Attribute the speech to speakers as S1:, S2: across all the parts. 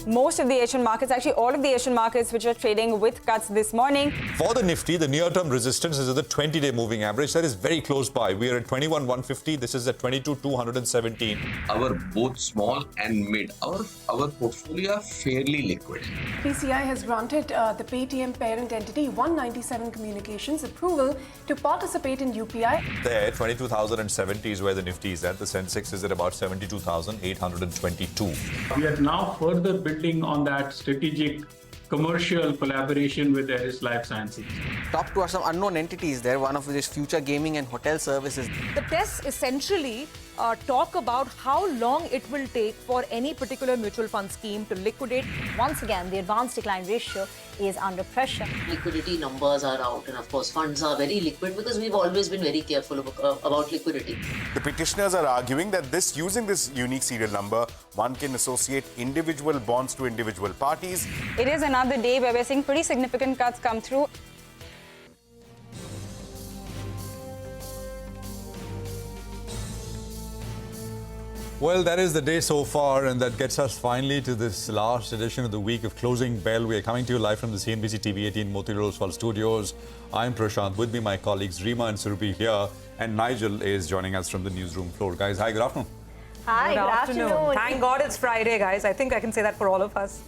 S1: most of the Asian markets, actually all of the Asian markets, which are trading with cuts this morning.
S2: For the Nifty, the near-term resistance is at the 20-day moving average. That is very close by. We are at 21,150. This is at 22,217.
S3: Our both small and mid, our portfolio are fairly liquid.
S4: PCI has granted the Paytm parent entity 197 Communications approval to participate in UPI.
S2: There, 22,070 is where the Nifty is at. The sensex is at about 72,822.
S5: We are now further building on that strategic commercial collaboration with Eris Life Sciences.
S6: Top two are some unknown entities there, one of which is future gaming and hotel services.
S7: The tests essentially talk about how long it will take for any particular mutual fund scheme to liquidate.
S8: Once again, the advance decline ratio is under pressure.
S9: Liquidity numbers are out, and of course funds are very liquid because we've always been very careful about liquidity.
S10: The petitioners are arguing that using this unique serial number, one can associate individual bonds to individual parties.
S1: It is another day where we're seeing pretty significant cuts come through.
S2: Well, that is the day so far, and that gets us finally to this last edition of the week of Closing Bell. We are coming to you live from the CNBC-TV18 Motilal studios. I'm Prashant. With me, my colleagues Rima and Surabhi here, and Nigel is joining us from the newsroom floor. Guys, hi, good afternoon.
S8: Hi, good afternoon.
S7: Thank God it's Friday, guys. I think I can say that for all of us.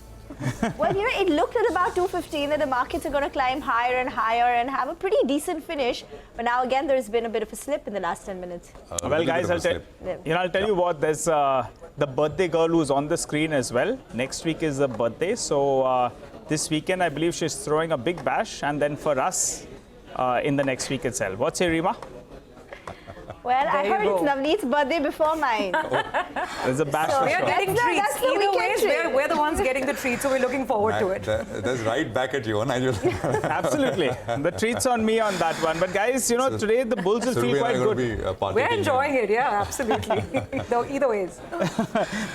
S8: Well, it looked at about 215 that the markets are going to climb higher and higher and have a pretty decent finish. But now again, there's been a bit of a slip in the last 10 minutes.
S11: Well, guys, I'll tell you what. There's the birthday girl who's on the screen as well. Next week is the birthday, so this weekend I believe she's throwing a big bash, and then for us in the next week itself. What's your Rima?
S8: Well, I heard it's Navneet's birthday before mine.
S11: There's a bash.
S7: So we're getting treats.
S8: That's the
S7: Either way,
S8: treat.
S7: we're the ones getting the treats, so we're looking forward to it.
S2: That's right back at you, Nigel.
S11: Absolutely. The treat's on me on that one. But guys, today the Bulls will feel quite good.
S7: We're enjoying it, yeah, absolutely. Either ways.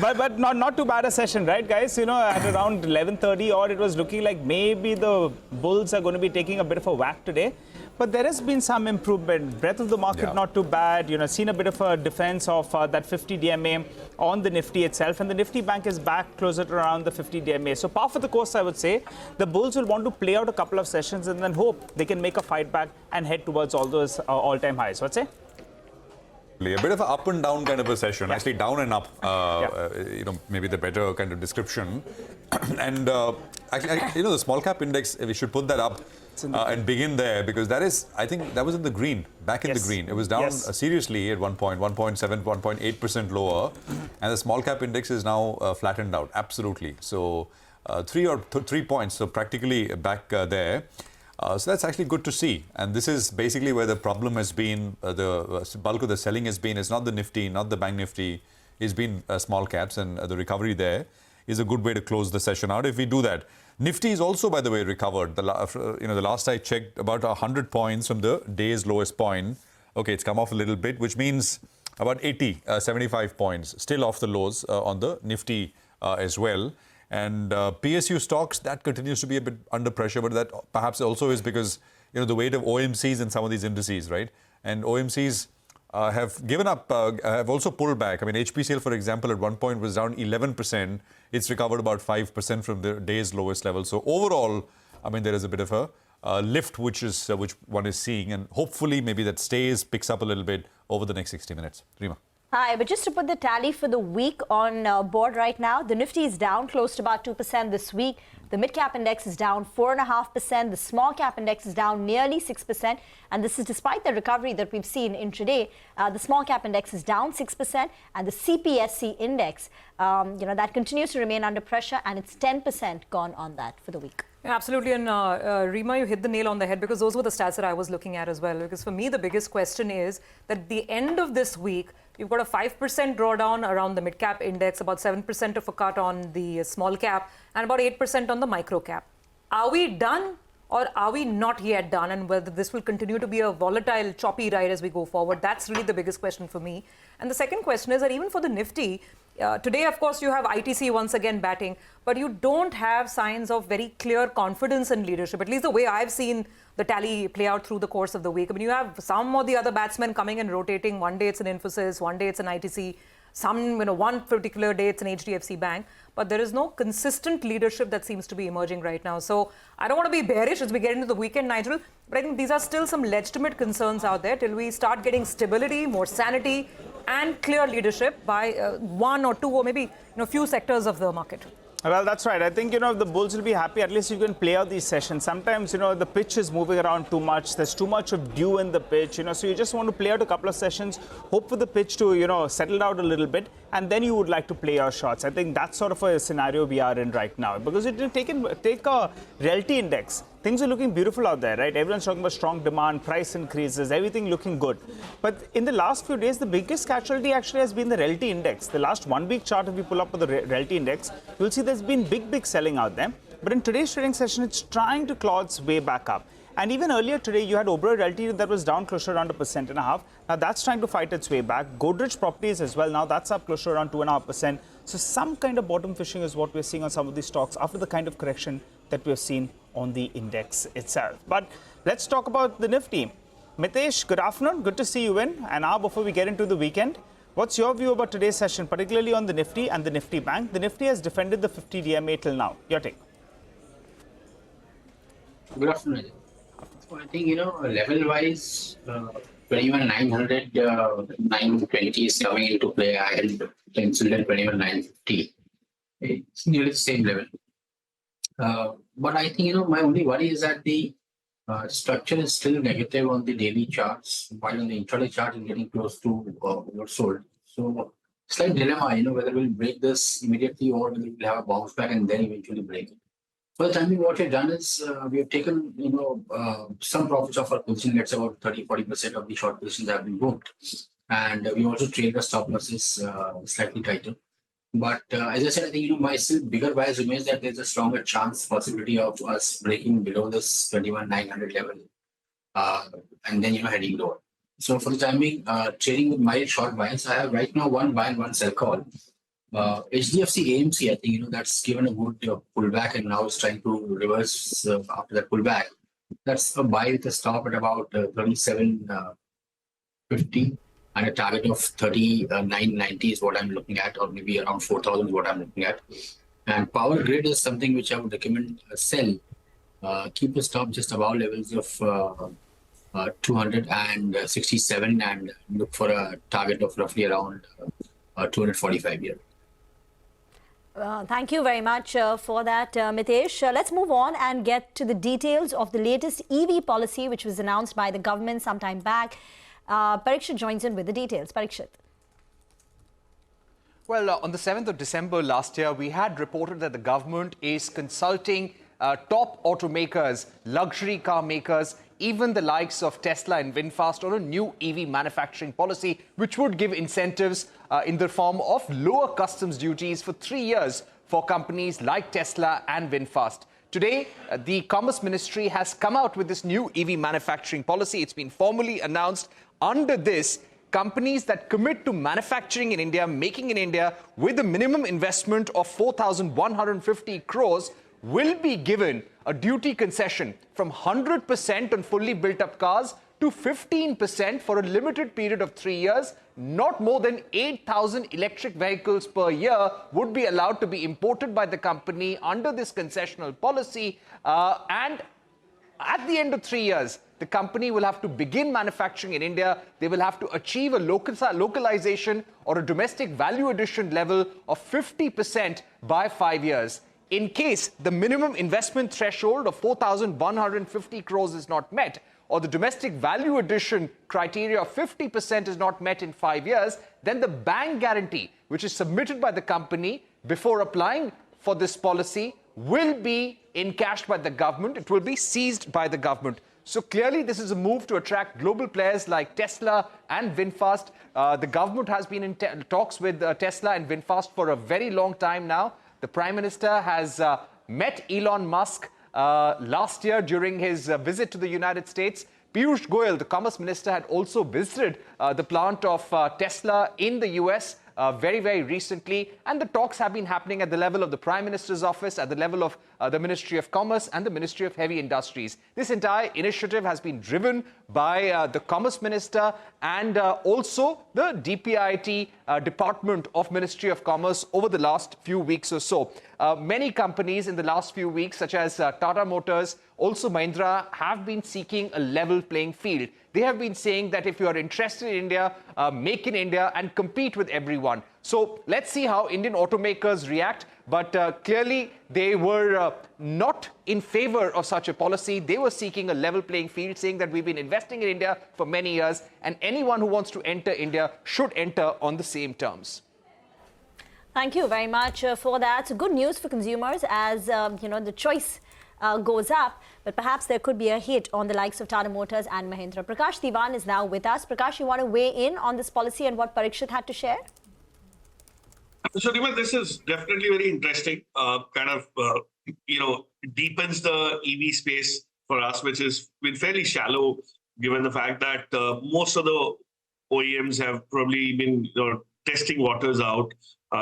S11: But not too bad a session, right, guys? At around 11:30 odd, it was looking like maybe the Bulls are going to be taking a bit of a whack today. But there has been some improvement. Breadth of the market not too bad. Seen a bit of a defense of that 50 DMA on the Nifty itself. And the Nifty bank is back closer to around the 50 DMA. So par for the course, I would say. The Bulls will want to play out a couple of sessions and then hope they can make a fight back and head towards all those all-time highs. What's it?
S2: A bit of an up and down kind of a session, actually down and up, maybe the better kind of description. And actually, the small cap index, we should put that up and begin there, because that is, I think that was in the green, back in the green. It was down seriously at 1.7, 1.8% lower, and the small cap index is now flattened out, absolutely. So 3 points, so practically back there. So that's actually good to see. And this is basically where the problem has been, the bulk of the selling has been. It's not the Nifty, not the Bank Nifty. It's been small caps, and the recovery there is a good way to close the session out if we do that. Nifty is also, by the way, recovered. The last I checked, about 100 points from the day's lowest point. Okay, it's come off a little bit, which means about 75 points. Still off the lows on the Nifty as well. And PSU stocks, that continues to be a bit under pressure, but that perhaps also is because, the weight of OMCs in some of these indices, right? And OMCs have given up, have also pulled back. I mean, HPCL, for example, at one point was down 11%. It's recovered about 5% from the day's lowest level. So overall, I mean, there is a bit of a lift which one is seeing, and hopefully maybe that picks up a little bit over the next 60 minutes. Rima.
S8: Hi, but just to put the tally for the week on board right now, the Nifty is down close to about 2% this week. The mid-cap index is down 4.5%. The small-cap index is down nearly 6%. And this is despite the recovery that we've seen intraday. The small-cap index is down 6%. And the CPSC index, that continues to remain under pressure. And it's 10% gone on that for the week.
S7: Yeah, absolutely. And Rima, you hit the nail on the head, because those were the stats that I was looking at as well. Because for me, the biggest question is that at the end of this week, you've got a 5% drawdown around the mid-cap index, about 7% of a cut on the small cap, and about 8% on the micro cap. Are we done, or are we not yet done? And whether this will continue to be a volatile, choppy ride as we go forward, that's really the biggest question for me. And the second question is that even for the Nifty, today, of course, you have ITC once again batting, but you don't have signs of very clear confidence in leadership, at least the way I've seen the tally play out through the course of the week. I mean, you have some of the other batsmen coming and rotating. One day it's an Infosys, one day it's an ITC. one particular day it's an HDFC Bank, but there is no consistent leadership that seems to be emerging right now. So I don't want to be bearish as we get into the weekend, Nigel, but I think these are still some legitimate concerns out there till we start getting stability, more sanity, and clear leadership by one or two or maybe few sectors of the market.
S11: Well, that's right. I think, the Bulls will be happy. At least you can play out these sessions. Sometimes, the pitch is moving around too much. There's too much of dew in the pitch, so you just want to play out a couple of sessions, hope for the pitch to, settle out a little bit, and then you would like to play your shots. I think that's sort of a scenario we are in right now. Because take a realty index. Things are looking beautiful out there, right? Everyone's talking about strong demand, price increases, everything looking good. But in the last few days, the biggest casualty actually has been the realty index. The last 1 week chart, if you pull up for the realty index, you'll see there's been big selling out there. But in today's trading session, it's trying to claw its way back up. And even earlier today, you had Oberoi Realty that was down closer around 1.5%. Now that's trying to fight its way back. Godrej Properties as well. Now that's up closer around 2.5%. So some kind of bottom fishing is what we're seeing on some of these stocks after the kind of correction that we've seen on the index itself. But let's talk about the Nifty. Mitesh, good afternoon. Good to see you in. And now before we get into the weekend, what's your view about today's session, particularly on the Nifty and the Nifty Bank? The Nifty has defended the 50 DMA till now. Your take.
S12: Good afternoon. So I think, level-wise, 21,900, 920 is coming into play. I had penciled in 21,950. It's nearly the same level. But I think, my only worry is that the structure is still negative on the daily charts, while on the intraday chart is getting close to oversold. So slight dilemma, whether we'll break this immediately or we'll have a bounce back and then eventually break it. For the time being, what we've done is we have taken, some profits off our position. Let's say about 30-40% of the short positions have been booked. And we also trade the stop losses slightly tighter. But as I said, I think, my still bigger bias remains that there's a stronger possibility of us breaking below this 21,900 level and then, heading lower. So for the time being, trading with my short bias, I have right now one buy and one sell call. HDFC AMC, I think, that's given a good pullback and now it's trying to reverse after that pullback. That's a buy with a stop at about 37.50 and a target of 39.90 is what I'm looking at, or maybe around 4,000 is what I'm looking at. And Power Grid is something which I would recommend sell. Keep a stop just above levels of 267 and look for a target of roughly around 245 here.
S8: Thank you very much for that, Mitesh. Let's move on and get to the details of the latest EV policy, which was announced by the government some time back. Parikshit joins in with the details. Parikshit.
S13: Well, on the 7th of December last year, we had reported that the government is consulting top automakers, luxury car makers, even the likes of Tesla and VinFast on a new EV manufacturing policy, which would give incentives in the form of lower customs duties for 3 years for companies like Tesla and VinFast. Today, the Commerce Ministry has come out with this new EV manufacturing policy. It's been formally announced. Under this, companies that commit to manufacturing in India, making in India, with a minimum investment of 4,150 crores will be given a duty concession from 100% on fully built-up cars to 15% for a limited period of 3 years. Not more than 8,000 electric vehicles per year would be allowed to be imported by the company under this concessional policy. And at the end of 3 years, the company will have to begin manufacturing in India. They will have to achieve a localization or a domestic value addition level of 50% by 5 years. In case the minimum investment threshold of 4,150 crores is not met, or the domestic value addition criteria of 50% is not met in 5 years, then the bank guarantee, which is submitted by the company before applying for this policy, will be encashed by the government. It will be seized by the government. So clearly, this is a move to attract global players like Tesla and VinFast. The government has been in talks with Tesla and VinFast for a very long time now. The Prime Minister has met Elon Musk last year during his visit to the United States. Piyush Goyal, the Commerce Minister, had also visited the plant of Tesla in the US very, very recently. And the talks have been happening at the level of the Prime Minister's office, at the level of the Ministry of Commerce and the Ministry of Heavy Industries. This entire initiative has been driven by the Commerce Minister and also the DPIIT Department of Ministry of Commerce over the last few weeks or so. Many companies in the last few weeks, such as Tata Motors, also Mahindra, have been seeking a level playing field. They have been saying that if you are interested in India, make in India and compete with everyone. So let's see how Indian automakers react. But clearly, they were not in favor of such a policy. They were seeking a level playing field, saying that we've been investing in India for many years, and anyone who wants to enter India should enter on the same terms.
S8: Thank you very much for that. So good news for consumers as the choice goes up, but perhaps there could be a hit on the likes of Tata Motors and Mahindra. Prakash Diwan is now with us. Prakash, you want to weigh in on this policy and what Parikshit had to share?
S14: So, Rima, this is definitely very interesting. Deepens the EV space for us, which has been fairly shallow, given the fact that most of the OEMs have probably been testing waters out,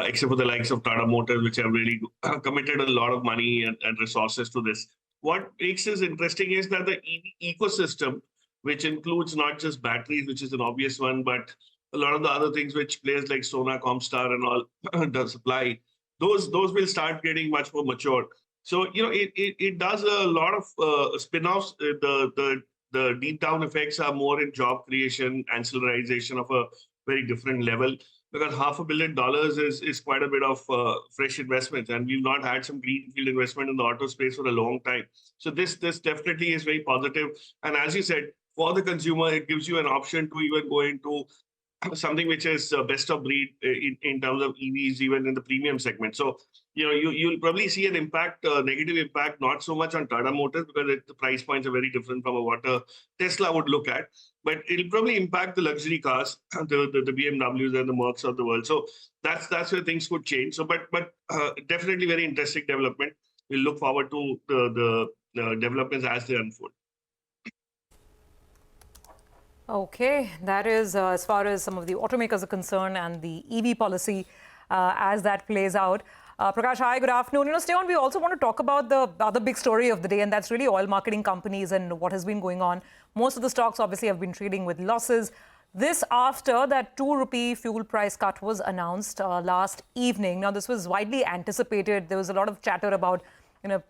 S14: except for the likes of Tata Motors, which have really committed a lot of money and resources to this. What makes this interesting is that the EV ecosystem, which includes not just batteries, which is an obvious one, but a lot of the other things which players like Sona, Comstar and all does supply, those will start getting much more mature. So, it does a lot of spin-offs. The deep down effects are more in job creation, ancillarization of a very different level, because $500 million is quite a bit of fresh investment, and we've not had some greenfield investment in the auto space for a long time. So this definitely is very positive. And as you said, for the consumer, it gives you an option to even go into something which is best of breed in terms of EVs, even in the premium segment. So, you'll probably see an impact, negative impact, not so much on Tata Motors, because the price points are very different from what a Tesla would look at. But it'll probably impact the luxury cars, the BMWs and the Mercs of the world. So that's where things could change. So, but definitely very interesting development. We'll look forward to the developments as they unfold.
S7: Okay, that is as far as some of the automakers are concerned and the EV policy as that plays out. Prakash, hi, good afternoon. Stay on. We also want to talk about the other big story of the day, and that's really oil marketing companies and what has been going on. Most of the stocks obviously have been trading with losses. This after that 2 rupee fuel price cut was announced last evening. Now, this was widely anticipated. There was a lot of chatter about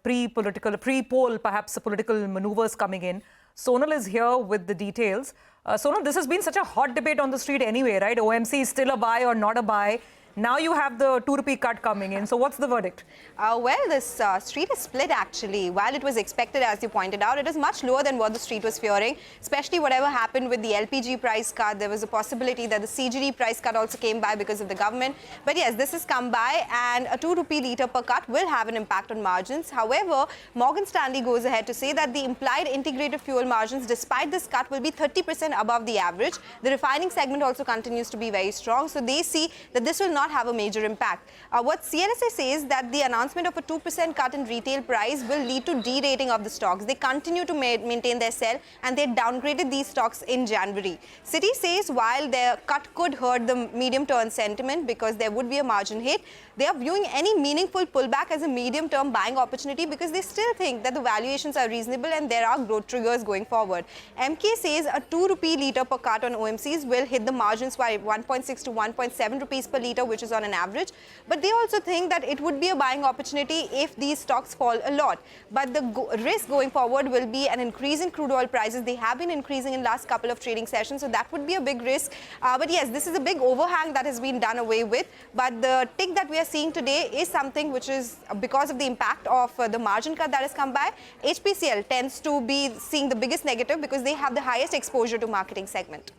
S7: pre-poll, perhaps political maneuvers coming in. Sonal is here with the details. Sonal, this has been such a hot debate on the street anyway, right? OMC is still a buy or not a buy. Now you have the 2 rupee cut coming in. So what's the verdict?
S15: Well, this street is split actually. While it was expected, as you pointed out, it is much lower than what the street was fearing, especially whatever happened with the LPG price cut. There was a possibility that the CGD price cut also came by because of the government. But yes, this has come by, and a 2 rupee litre per cut will have an impact on margins. However, Morgan Stanley goes ahead to say that the implied integrated fuel margins, despite this cut, will be 30% above the average. The refining segment also continues to be very strong. So they see that this will not have a major impact. What CNSE says that the announcement of a 2% cut in retail price will lead to de-rating of the stocks. They continue to maintain their sell, and they downgraded these stocks in January. Citi says while their cut could hurt the medium-term sentiment because there would be a margin hit, they are viewing any meaningful pullback as a medium-term buying opportunity because they still think that the valuations are reasonable and there are growth triggers going forward. MK says a 2 rupee litre per cut on OMCs will hit the margins by 1.6 to 1.7 rupees per litre, which is on an average. But they also think that it would be a buying opportunity if these stocks fall a lot. But the risk going forward will be an increase in crude oil prices. They have been increasing in last couple of trading sessions, so that would be a big risk. But yes, this is a big overhang that has been done away with. But the tick that we are seeing today is something which is because of the impact of the margin cut that has come by. HPCL tends to be seeing the biggest negative because they have the highest exposure to marketing segment.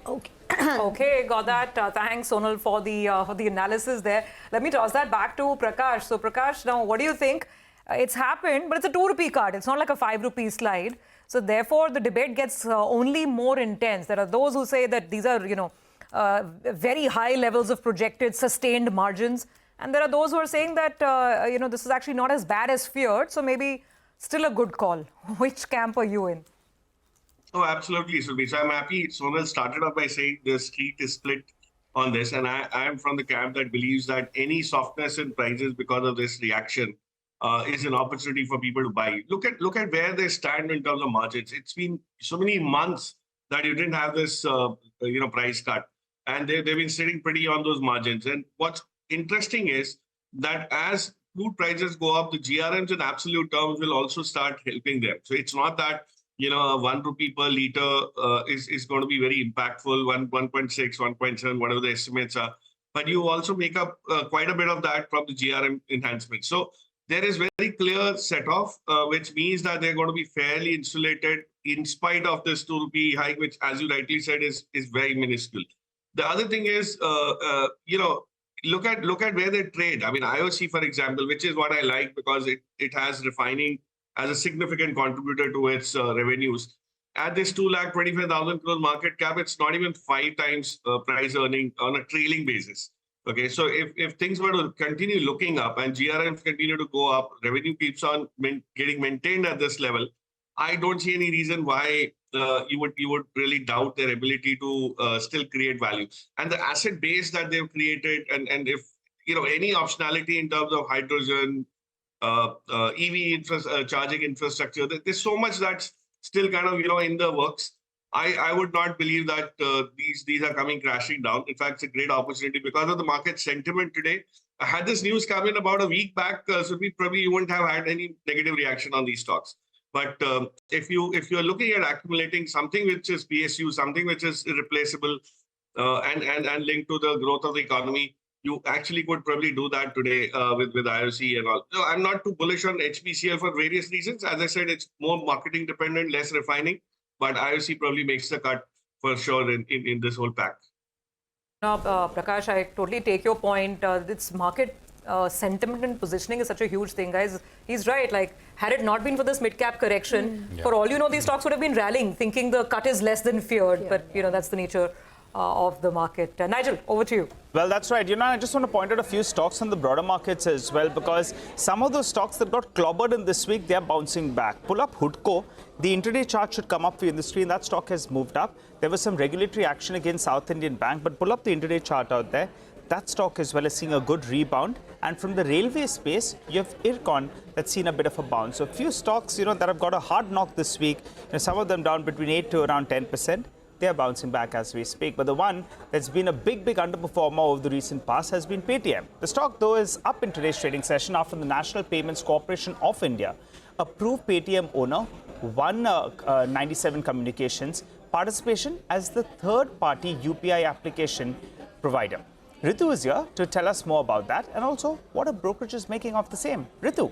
S8: Okay.
S7: Okay, got that. Thanks, Sonal, for the analysis there. Let me toss that back to Prakash. So, Prakash, now what do you think? It's happened, but it's a 2 rupee cut. It's not like a 5 rupee slide. So, therefore, the debate gets only more intense. There are those who say that these are, very high levels of projected sustained margins. And there are those who are saying that, this is actually not as bad as feared. So, maybe still a good call. Which camp are you in?
S14: Oh, absolutely, Sulbi. So I'm happy Sonal started off by saying the street is split on this, and I am from the camp that believes that any softness in prices because of this reaction is an opportunity for people to buy. Look at where they stand in terms of margins. It's been so many months that you didn't have this price cut, and they've been sitting pretty on those margins. And what's interesting is that as crude prices go up, the GRMs in absolute terms will also start helping them. So it's not that 1 rupee per liter is going to be very impactful, 1.6, 1.7, whatever the estimates are. But you also make up quite a bit of that from the GRM enhancement. So there is very clear set-off, which means that they're going to be fairly insulated in spite of this 2 rupee hike, which, as you rightly said, is very minuscule. The other thing is, look at where they trade. I mean, IOC, for example, which is what I like because it has refining as a significant contributor to its revenues. At this 2,25,000 crore market cap, it's not even 5 times price earning on a trailing basis. Okay, so if things were to continue looking up and GRMs continue to go up, revenue keeps on getting maintained at this level, I don't see any reason why you would really doubt their ability to still create value. And the asset base that they've created, and if any optionality in terms of hydrogen, EV charging infrastructure, there's so much that's still kind of in the works. I would not believe that these are coming crashing down. In fact, it's a great opportunity because of the market sentiment today. Had this news come in about a week back, so we probably wouldn't have had any negative reaction on these stocks. But if you're looking at accumulating something which is PSU, something which is irreplaceable, and linked to the growth of the economy, you actually could probably do that today with IOC and all. So I'm not too bullish on HPCL for various reasons. As I said, it's more marketing dependent, less refining. But IOC probably makes the cut for sure in this whole pack.
S7: Now, Prakash, I totally take your point. This market sentiment and positioning is such a huge thing, guys. He's right. Like, had it not been for this mid-cap correction, for all you know, these stocks would have been rallying, thinking the cut is less than feared. But, that's the nature of the market. Nigel, over to you.
S11: Well, that's right. I just want to point out a few stocks on the broader markets as well, because some of those stocks that got clobbered in this week, they're bouncing back. Pull up Hoodco. The intraday chart should come up for you in the screen. That stock has moved up. There was some regulatory action against South Indian Bank, but pull up the intraday chart out there. That stock as well is seeing a good rebound. And from the railway space, you have Ircon that's seen a bit of a bounce. So a few stocks, that have got a hard knock this week. Some of them down between 8 to around 10%. They are bouncing back as we speak. But the one that's been a big underperformer over the recent past has been Paytm. The stock, though, is up in today's trading session after the National Payments Corporation of India approved Paytm owner 197 Communications participation as the third-party UPI application provider. Ritu is here to tell us more about that and also what a brokerage is making of the same. Ritu.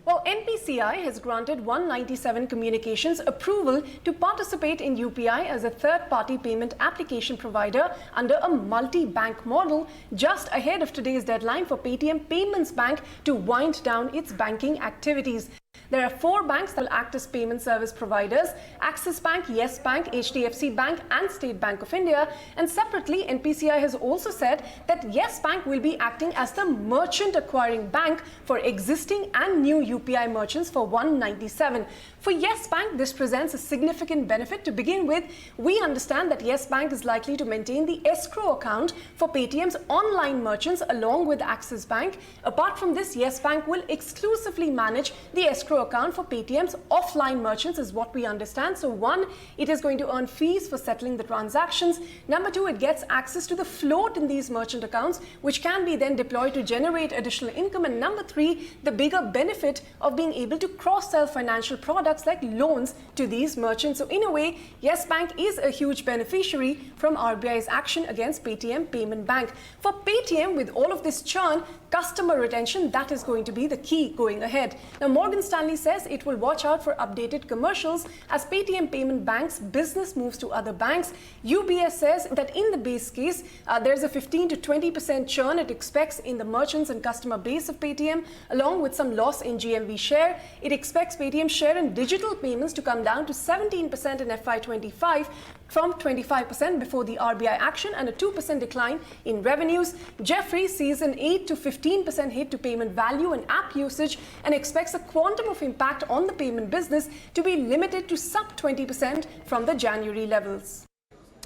S4: Well, NPCI has granted 197 Communications approval to participate in UPI as a third-party payment application provider under a multi-bank model just ahead of today's deadline for Paytm Payments Bank to wind down its banking activities. There are 4 banks that will act as payment service providers: Axis Bank, Yes Bank, HDFC Bank and State Bank of India. And separately, NPCI has also said that Yes Bank will be acting as the merchant acquiring bank for existing and new UPI merchants for 197. For Yes Bank, this presents a significant benefit. To begin with, we understand that Yes Bank is likely to maintain the escrow account for Paytm's online merchants along with Axis Bank. Apart from this, Yes Bank will exclusively manage the escrow account for Paytm's offline merchants is what we understand. So 1, it is going to earn fees for settling the transactions. Number 2, it gets access to the float in these merchant accounts, which can be then deployed to generate additional income. And number 3, the bigger benefit of being able to cross-sell financial products like loans to these merchants. So in a way, Yes Bank is a huge beneficiary from RBI's action against Paytm Payment Bank. For Paytm, with all of this churn, customer retention, that is going to be the key going ahead. Now, Morgan Stanley says it will watch out for updated commercials as Paytm Payment Bank's business moves to other banks. UBS says that in the base case, there's a 15 to 20% churn it expects in the merchants and customer base of Paytm, along with some loss in GMV share. It expects Paytm's share in digital payments to come down to 17% in FY25 from 25% before the RBI action and a 2% decline in revenues. Jefferies sees an 8 to 15% hit to payment value and app usage and expects a quantum of impact on the payment business to be limited to sub 20% from the January levels.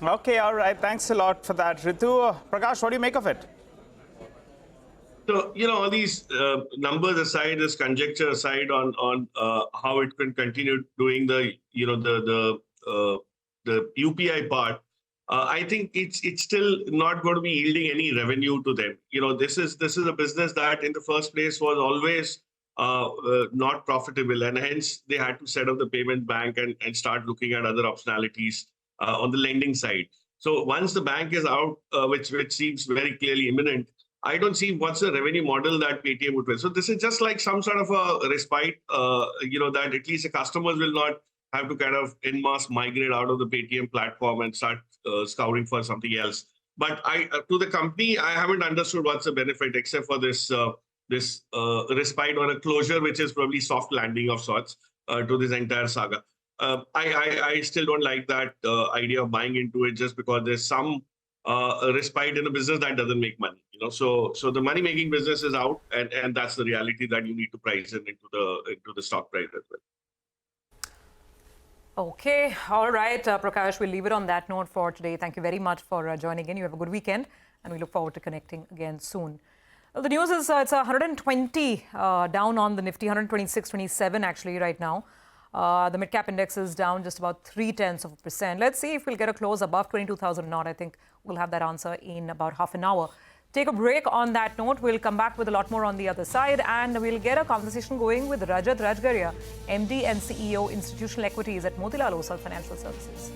S11: Okay, all right. Thanks a lot for that, Ritu. Prakash, what do you make of it?
S14: So, all these numbers aside, this conjecture aside on how it can continue doing the UPI part, I think it's still not going to be yielding any revenue to them. This is a business that in the first place was always not profitable, and hence they had to set up the payment bank and start looking at other optionalities on the lending side. So once the bank is out, which seems very clearly imminent, I don't see what's the revenue model that Paytm would win. So this is just like some sort of a respite, that at least the customers will not have to kind of en masse migrate out of the Paytm platform and start scouring for something else. But to the company, I haven't understood what's the benefit except for this respite or a closure, which is probably soft landing of sorts to this entire saga. I still don't like that idea of buying into it just because there's some a respite in a business that doesn't make money. So the money-making business is out, and that's the reality that you need to price in into the stock price as well.
S7: Okay, all right, Prakash, we'll leave it on that note for today. Thank you very much for joining in. You have a good weekend, and we look forward to connecting again soon. Well, the news is it's 120 down on the Nifty, 126.27 actually right now. The mid-cap index is down just about 0.3%. Let's see if we'll get a close above 22,000 or not. I think we'll have that answer in about half an hour. Take a break on that note. We'll come back with a lot more on the other side, and we'll get a conversation going with Rajat Rajgaria, MD and CEO, Institutional Equities at Motilal Oswal Financial Services.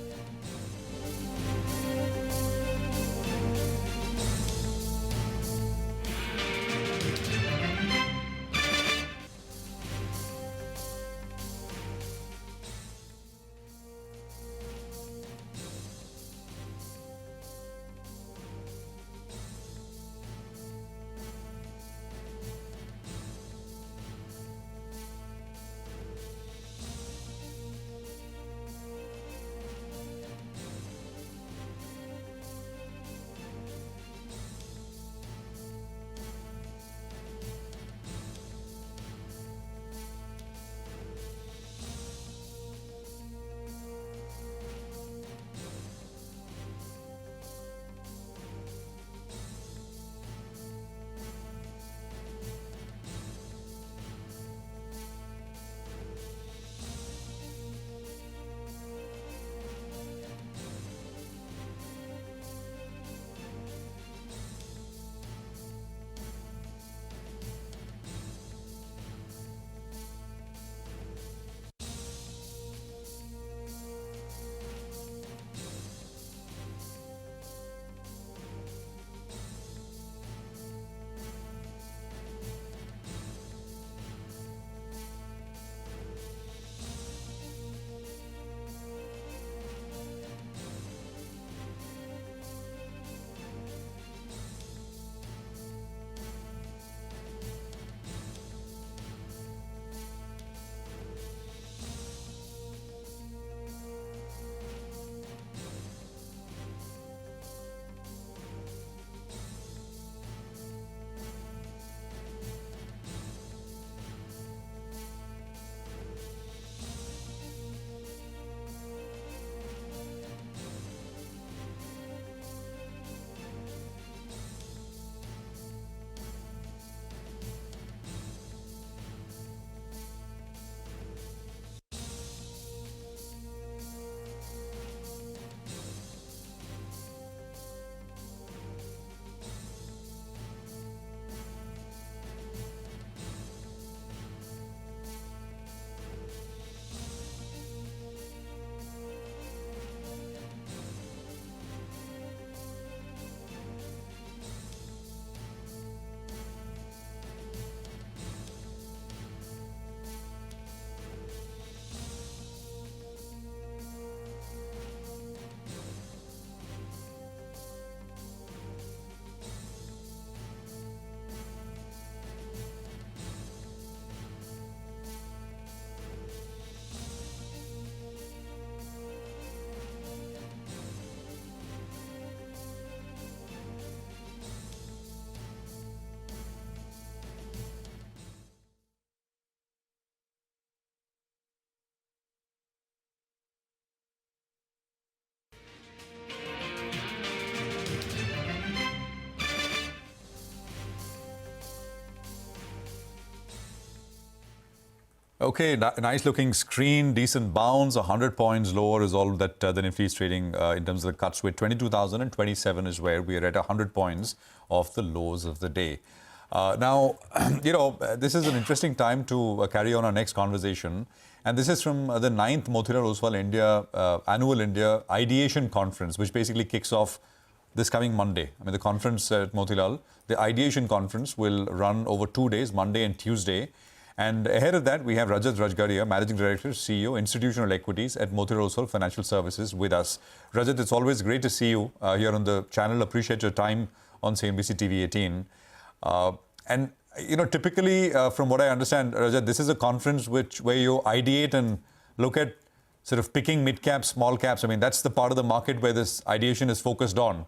S2: Okay, nice looking screen, decent bounce, 100 points lower is all that the Nifty is trading in terms of the cuts. With 22,027 is where we are at 100 points off the lows of the day. Now, this is an interesting time to carry on our next conversation. And this is from the 9th Motilal Oswal India Annual India Ideation Conference, which basically kicks off this coming Monday. I mean, the conference at Motilal, the Ideation Conference will run over 2 days, Monday and Tuesday. And ahead of that, we have Rajat Rajgaria, Managing Director, CEO, Institutional Equities at Motilal Oswal Financial Services with us. Rajat, it's always great to see you here on the channel. Appreciate your time on CNBC-TV18. And, typically, from what I understand, Rajat, this is a conference where you ideate and look at sort of picking mid-caps, small caps. I mean, that's the part of the market where this ideation is focused on.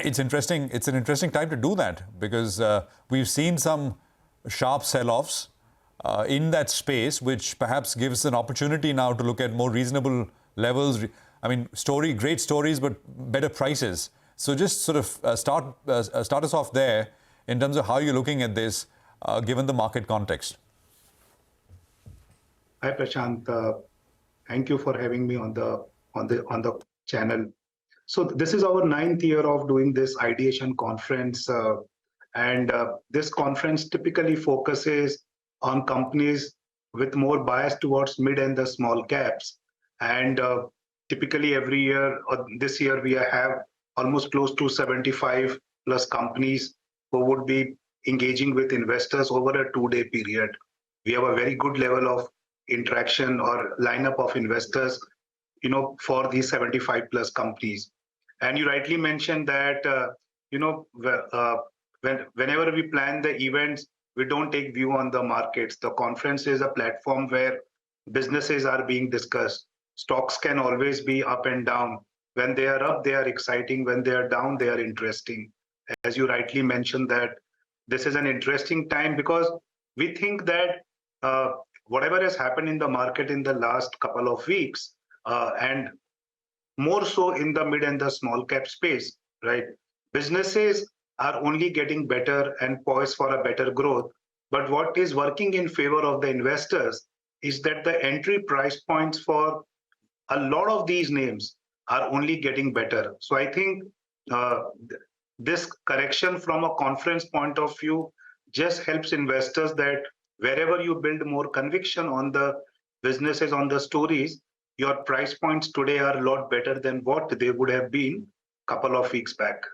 S2: It's interesting. It's an interesting time to do that because we've seen some sharp sell-offs in that space, which perhaps gives an opportunity now to look at more reasonable levels. I mean, great stories, but better prices. So just sort of start us off there in terms of how you're looking at this, given the market context.
S16: Hi Prashant, thank you for having me on the channel. So this is our 9th year of doing this ideation conference, and this conference typically focuses on companies with more bias towards mid and the small caps. And typically every year, or this year, we have almost close to 75 plus companies who would be engaging with investors over a 2-day period. We have a very good level of interaction or lineup of investors, for these 75 plus companies. And you rightly mentioned that, whenever we plan the events, we don't take view on the markets. The conference is a platform where businesses are being discussed. Stocks can always be up and down. When they are up, they are exciting. When they are down, they are interesting. As you rightly mentioned that this is an interesting time because we think that whatever has happened in the market in the last couple of weeks, and more so in the mid and the small cap space, right? Businesses are only getting better and poised for a better growth. But what is working in favor of the investors is that the entry price points for a lot of these names are only getting better. So I think this correction from a conference point of view just helps investors that wherever you build more conviction on the businesses, on the stories, your price points today are a lot better than what they would have been a couple of weeks back.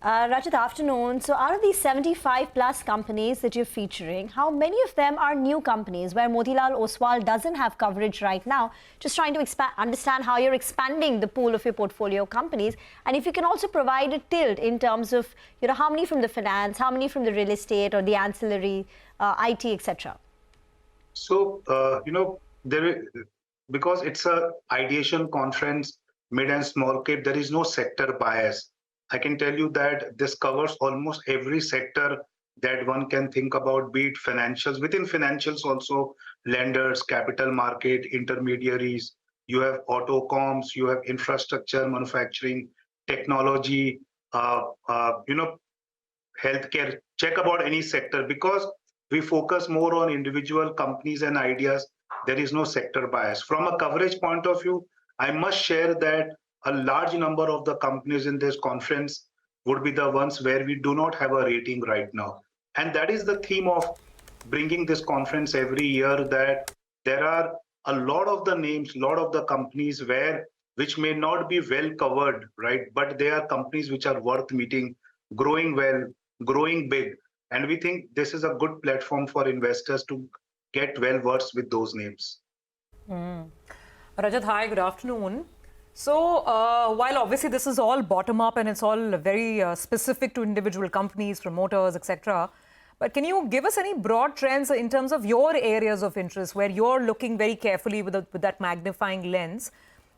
S8: Rajat, afternoon. So out of these 75 plus companies that you're featuring, how many of them are new companies where Motilal Oswal doesn't have coverage right now? Just trying to understand how you're expanding the pool of your portfolio companies. And if you can also provide a tilt in terms of, how many from the finance, how many from the real estate or the ancillary, IT, etc.
S16: So, because it's a ideation conference, mid and small cap, there is no sector bias. I can tell you that this covers almost every sector that one can think about, be it financials. Within financials also, lenders, capital market, intermediaries, you have auto comms, you have infrastructure, manufacturing, technology, healthcare. Check about any sector because we focus more on individual companies and ideas. There is no sector bias. From a coverage point of view, I must share that a large number of the companies in this conference would be the ones where we do not have a rating right now. And that is the theme of bringing this conference every year, that there are a lot of the names, a lot of the companies which may not be well covered, right? But they are companies which are worth meeting, growing well, growing big. And we think this is a good platform for investors to get well versed with those names.
S7: Rajat, hi, good afternoon. So while obviously this is all bottom up and it's all very specific to individual companies, promoters, etc., but can you give us any broad trends in terms of your areas of interest where you're looking very carefully with that magnifying lens?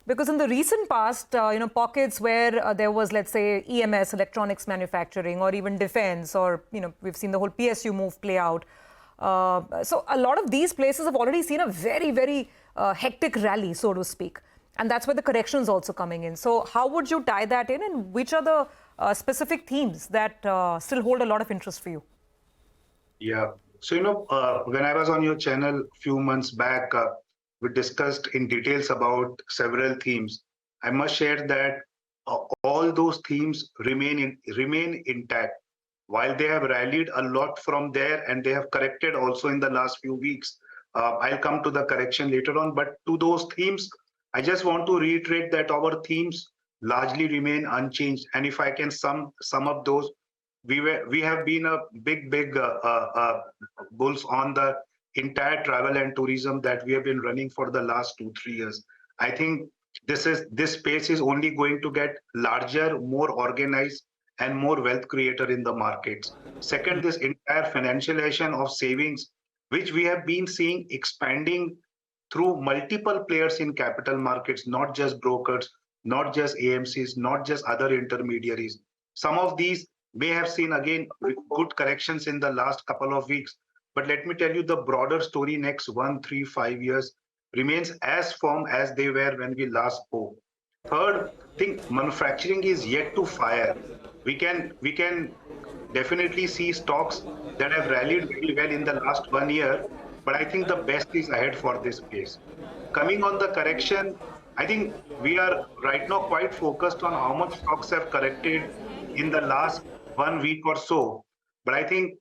S7: Because in the recent past, pockets where there was, let's say, EMS, electronics manufacturing, or even defense, or, we've seen the whole PSU move play out. So a lot of these places have already seen a very, very hectic rally, so to speak. And that's where the correction is also coming in. So how would you tie that in, and which are the specific themes that still hold a lot of interest for you?
S16: Yeah. So, when I was on your channel a few months back, we discussed in details about several themes. I must share that all those themes remain intact. While they have rallied a lot from there and they have corrected also in the last few weeks, I'll come to the correction later on. But to those themes, I just want to reiterate that our themes largely remain unchanged. And if I can sum up those, we have been a big bulls on the entire travel and tourism that we have been running for the last 2-3 years. I think this space is only going to get larger, more organized, and more wealth creator in the markets. Second, this entire financialization of savings, which we have been seeing expanding through multiple players in capital markets, not just brokers, not just AMCs, not just other intermediaries. Some of these may have seen again good corrections in the last couple of weeks. But let me tell you, the broader story next 1, 3, 5 years remains as firm as they were when we last spoke. Third, I think manufacturing is yet to fire. We can definitely see stocks that have rallied very well in the last 1 year, but I think the best is ahead for this space. Coming on the correction, I think we are right now quite focused on how much stocks have corrected in the last 1 week or so. But I think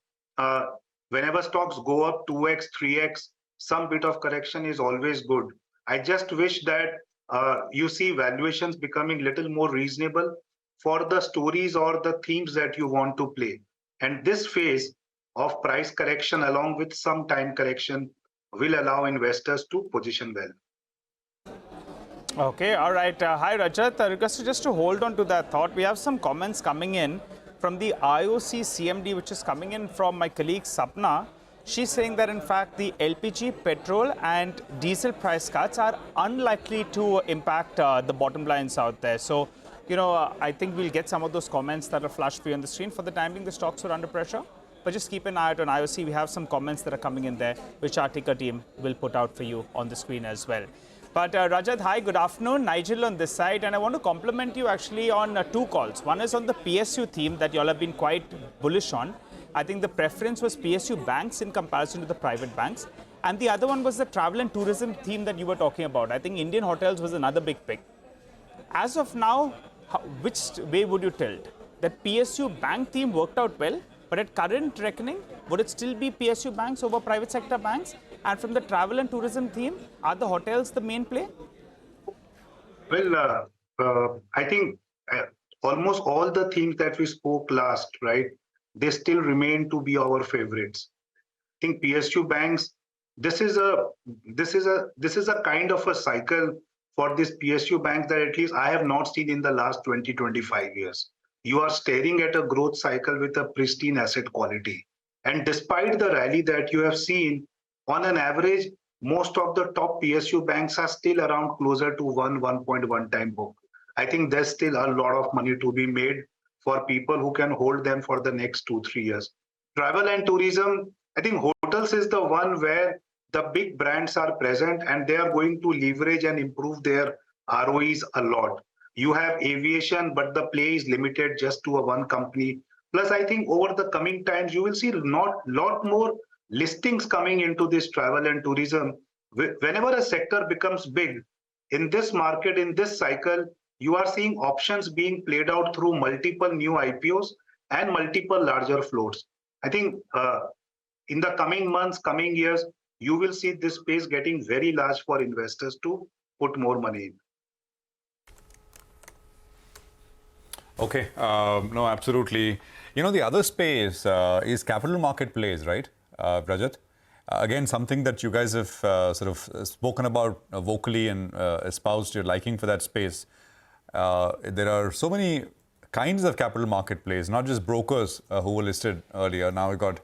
S16: whenever stocks go up 2x, 3x, some bit of correction is always good. I just wish that you see valuations becoming little more reasonable for the stories or the themes that you want to play. And this phase of price correction along with some time correction will allow investors to position well.
S11: Okay, all right. Hi, Rajat. Request just to hold on to that thought. We have some comments coming in from the IOC CMD, which is coming in from my colleague Sapna. She's saying that, in fact, the LPG, petrol and diesel price cuts are unlikely to impact the bottom lines out there. So, I think we'll get some of those comments that are flashed for you on the screen. For the time being, the stocks are under pressure. But just keep an eye out on IOC. We have some comments that are coming in there, which our ticker team will put out for you on the screen as well. But Rajat, hi, good afternoon. Nigel on this side. And I want to compliment you actually on two calls. One is on the PSU theme that you all have been quite bullish on. I think the preference was PSU banks in comparison to the private banks. And the other one was the travel and tourism theme that you were talking about. I think Indian hotels was another big pick. As of now, which way would you tilt? That PSU bank theme worked out well, but at current reckoning, would it still be PSU banks over private sector banks? And from the travel and tourism theme, are the hotels the main play?
S16: Well, I think almost all the themes that we spoke last, right, they still remain to be our favorites. I think PSU banks, this is a kind of a cycle for this PSU banks that at least I have not seen in the last 20-25 years. You are staring at a growth cycle with a pristine asset quality. And despite the rally that you have seen, on an average, most of the top PSU banks are still around closer to 1.1 time book. I think there's still a lot of money to be made for people who can hold them for the next 2-3 years. Travel and tourism, I think hotels is the one where the big brands are present and they are going to leverage and improve their ROEs a lot. You have aviation, but the play is limited just to one company. Plus, I think over the coming times, you will see lot more listings coming into this travel and tourism. Whenever a sector becomes big, in this market, in this cycle, you are seeing options being played out through multiple new IPOs and multiple larger floats. I think in the coming months, coming years, you will see this space getting very large for investors to put more money in.
S2: Okay, no, absolutely. The other space is capital market plays, right, Rajat? Again, something that you guys have sort of spoken about vocally and espoused your liking for that space. There are so many kinds of capital market plays, not just brokers who were listed earlier. Now we've got,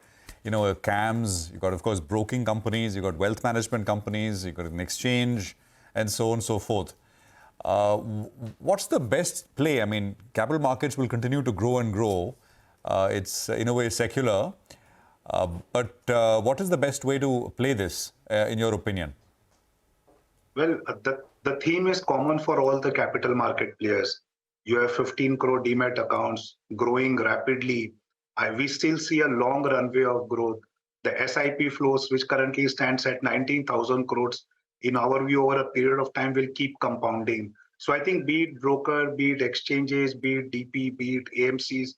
S2: CAMs, you've got, of course, broking companies, you've got wealth management companies, you've got an exchange, and so on and so forth. What's the best play? I mean, capital markets will continue to grow and grow. It's, in a way, secular. But what is the best way to play this, in your opinion?
S16: Well, the theme is common for all the capital market players. You have 15 crore demat accounts growing rapidly. We still see a long runway of growth. The SIP flows, which currently stands at 19,000 crores, in our view, over a period of time will keep compounding. So I think be it broker, be it exchanges, be it DP, be it AMCs,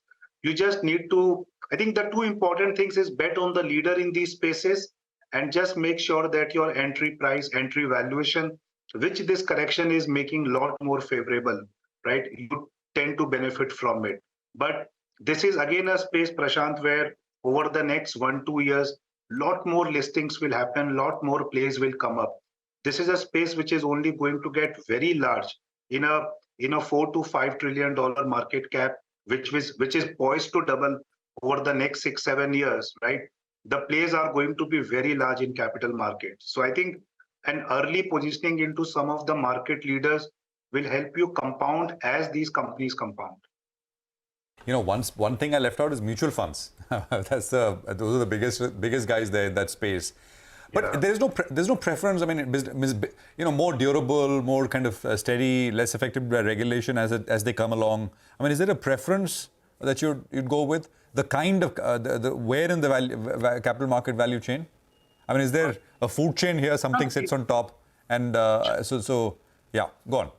S16: you just need to, I think the two important things is bet on the leader in these spaces and just make sure that your entry price, entry valuation, which this correction is making a lot more favorable, right? You tend to benefit from it. But this is again a space, Prashant, where over the next 1-2 years, lot more listings will happen, lot more plays will come up. This is a space which is only going to get very large in a $4 to $5 trillion market cap, which is poised to double over the next 6-7 years, right? The plays are going to be very large in capital markets. So I think an early positioning into some of the market leaders will help you compound as these companies compound.
S2: You know, one thing I left out is mutual funds. Those are the biggest guys there in that space. But there's no preference. I mean, more durable, more kind of steady, less affected by regulation as they come along. I mean, is there a preference that you'd go with? The kind of where in the capital market value chain? I mean, is there a food chain here? Something sits on top, and so yeah, go on.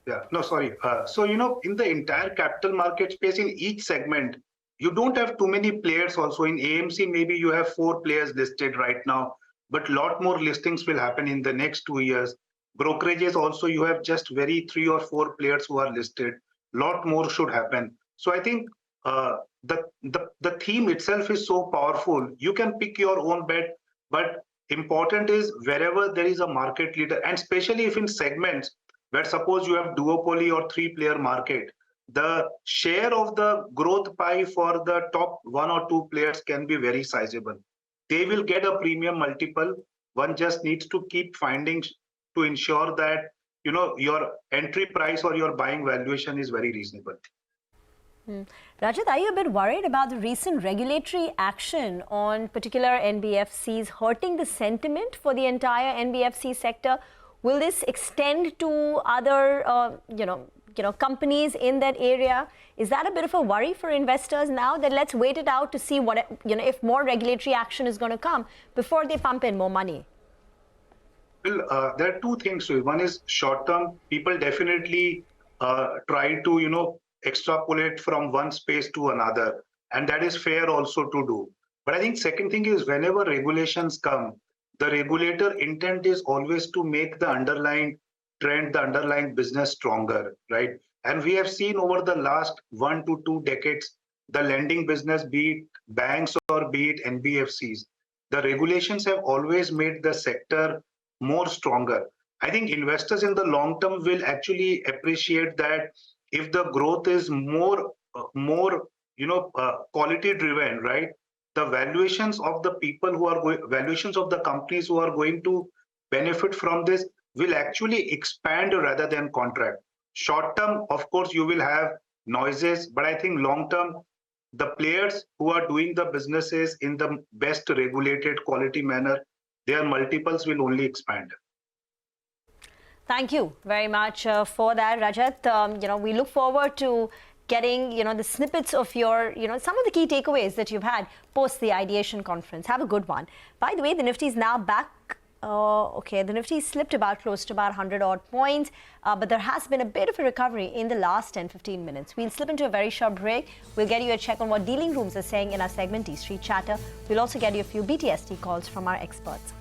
S16: Yeah, no, sorry. So, in the entire capital market space, in each segment, you don't have too many players also. In AMC, maybe you have 4 players listed right now, but a lot more listings will happen in the next 2 years. Brokerages also, you have just 3 or 4 players who are listed. Lot more should happen. So I think the theme itself is so powerful. You can pick your own bet, but important is wherever there is a market leader, and especially if in segments where suppose you have duopoly or 3-player market, the share of the growth pie for the top 1 or 2 players can be very sizable. They will get a premium multiple. One just needs to keep finding to ensure that your entry price or your buying valuation is very reasonable.
S8: Rajat, are you a bit worried about the recent regulatory action on particular NBFCs hurting the sentiment for the entire NBFC sector? Will this extend to other, companies in that area? Is that a bit of a worry for investors now that let's wait it out to see what, if more regulatory action is going to come before they pump in more money?
S16: Well, there are 2 things to it. One is short term. People definitely try to, extrapolate from one space to another. And that is fair also to do. But I think second thing is whenever regulations come, the regulator intent is always to make the underlying trend, the underlying business stronger, right? And we have seen over the last 1 to 2 decades, the lending business, be it banks or be it NBFCs, the regulations have always made the sector more stronger. I think investors in the long term will actually appreciate that if the growth is more quality driven, right? The valuations of the people who are valuations of the companies who are going to benefit from this will actually expand rather than contract. Short term, of course, you will have noises, but I think long term, the players who are doing the businesses in the best regulated quality manner, their multiples will only expand.
S8: Thank you very much for that, Rajat. We look forward to getting, the snippets of your, some of the key takeaways that you've had post the ideation conference. Have a good one. By the way, the Nifty is now back. The Nifty slipped close to about 100 odd points, but there has been a bit of a recovery in the last 10-15 minutes. We'll slip into a very short break. We'll get you a check on what dealing rooms are saying in our segment D Street Chatter. We'll also get you a few BTST calls from our experts.